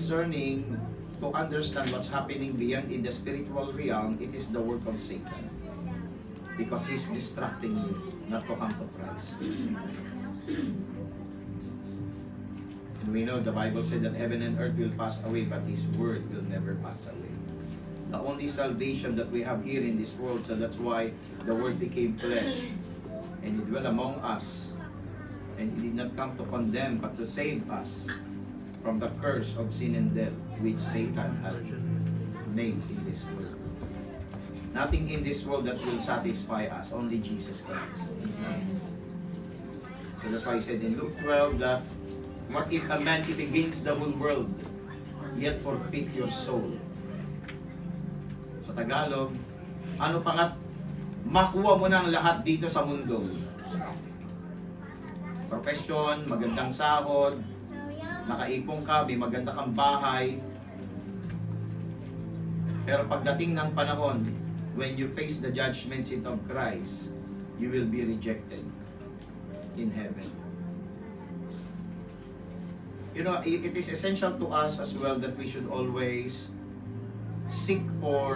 discerning to understand what's happening beyond in the spiritual realm, it is the work of Satan. Because he's distracting you not to come to Christ. And we know the Bible said that heaven and earth will pass away, but His word will never pass away. The only salvation that we have here in this world, so that's why the Word became flesh and He dwelt among us. And He did not come to condemn, but to save us from the curse of sin and death, which Satan had made in this world. Nothing in this world that will satisfy us, only Jesus Christ. So that's why He said in Luke 12 that, what if a man if he gains the whole world, yet forfeit your soul? Sa Tagalog, ano pa nga, makuha mo na ang lahat dito sa mundo. Profession, magandang sahod, nakaipong ka, may maganda kang bahay. Pero pagdating ng panahon, when you face the judgment seat of Christ, you will be rejected in heaven. You know, it is essential to us as well that we should always seek for